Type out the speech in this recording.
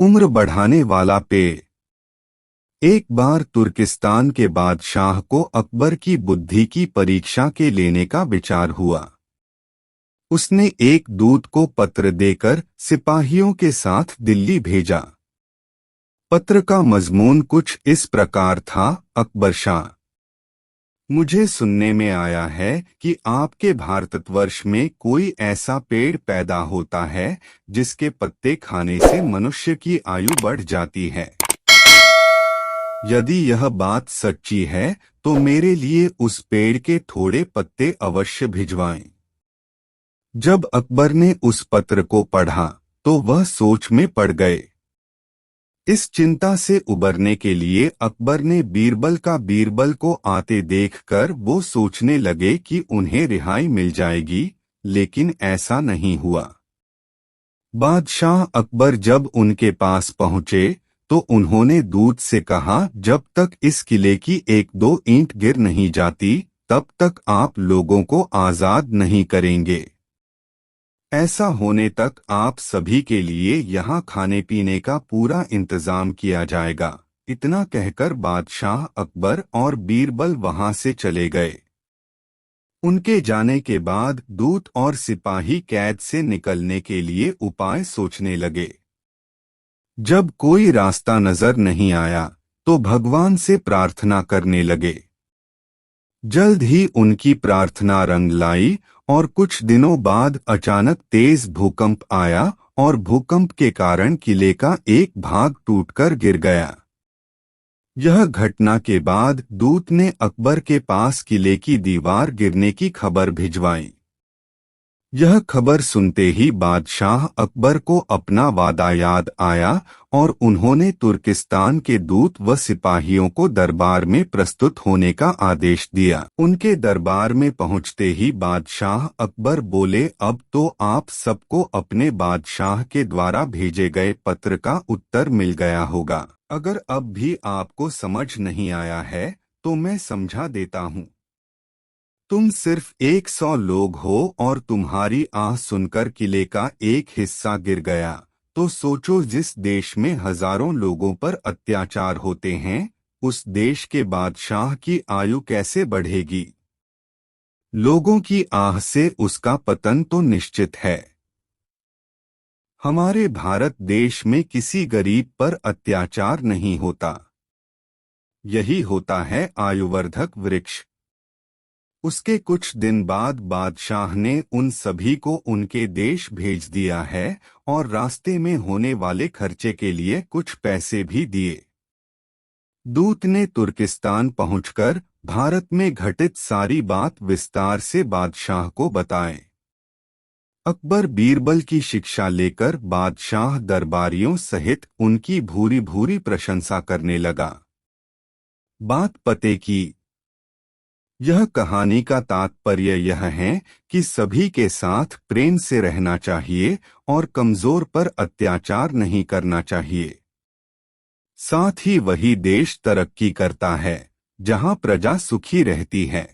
उम्र बढ़ाने वाला पेड़। एक बार तुर्किस्तान के बादशाह को अकबर की बुद्धि की परीक्षा के लेने का विचार हुआ। उसने एक दूत को पत्र देकर सिपाहियों के साथ दिल्ली भेजा। पत्र का मजमून कुछ इस प्रकार था। अकबर शाह, मुझे सुनने में आया है कि आपके भारतवर्ष में कोई ऐसा पेड़ पैदा होता है जिसके पत्ते खाने से मनुष्य की आयु बढ़ जाती है। यदि यह बात सच्ची है तो मेरे लिए उस पेड़ के थोड़े पत्ते अवश्य भिजवाएं। जब अकबर ने उस पत्र को पढ़ा तो वह सोच में पड़ गए। इस चिंता से उबरने के लिए अकबर ने बीरबल को आते देखकर वो सोचने लगे कि उन्हें रिहाई मिल जाएगी, लेकिन ऐसा नहीं हुआ। बादशाह अकबर जब उनके पास पहुंचे तो उन्होंने दूत से कहा, जब तक इस किले की एक दो ईंट गिर नहीं जाती तब तक आप लोगों को आजाद नहीं करेंगे। ऐसा होने तक आप सभी के लिए यहाँ खाने पीने का पूरा इंतजाम किया जाएगा। इतना कहकर बादशाह अकबर और बीरबल वहां से चले गए। उनके जाने के बाद दूत और सिपाही कैद से निकलने के लिए उपाय सोचने लगे। जब कोई रास्ता नजर नहीं आया तो भगवान से प्रार्थना करने लगे। जल्द ही उनकी प्रार्थना रंग लाई और कुछ दिनों बाद अचानक तेज भूकंप आया और भूकंप के कारण किले का एक भाग टूटकर गिर गया। यह घटना के बाद दूत ने अकबर के पास किले की दीवार गिरने की खबर भिजवाई। यह खबर सुनते ही बादशाह अकबर को अपना वादा याद आया और उन्होंने तुर्किस्तान के दूत व सिपाहियों को दरबार में प्रस्तुत होने का आदेश दिया। उनके दरबार में पहुंचते ही बादशाह अकबर बोले, अब तो आप सबको अपने बादशाह के द्वारा भेजे गए पत्र का उत्तर मिल गया होगा। अगर अब भी आपको समझ नहीं आया है तो मैं समझा देता हूँ। तुम सिर्फ 100 लोग हो और तुम्हारी आह सुनकर किले का एक हिस्सा गिर गया, तो सोचो जिस देश में हजारों लोगों पर अत्याचार होते हैं, उस देश के बादशाह की आयु कैसे बढ़ेगी। लोगों की आह से उसका पतन तो निश्चित है। हमारे भारत देश में किसी गरीब पर अत्याचार नहीं होता। यही होता है आयुवर्धक वृक्ष। उसके कुछ दिन बाद बादशाह ने उन सभी को उनके देश भेज दिया है और रास्ते में होने वाले खर्चे के लिए कुछ पैसे भी दिए। दूत ने तुर्किस्तान पहुंचकर भारत में घटित सारी बात विस्तार से बादशाह को बताए। अकबर बीरबल की शिक्षा लेकर बादशाह दरबारियों सहित उनकी भूरी भूरी प्रशंसा करने लगा। बात पते की। यह कहानी का तात्पर्य यह है कि सभी के साथ प्रेम से रहना चाहिए और कमजोर पर अत्याचार नहीं करना चाहिए। साथ ही वही देश तरक्की करता है जहां प्रजा सुखी रहती है।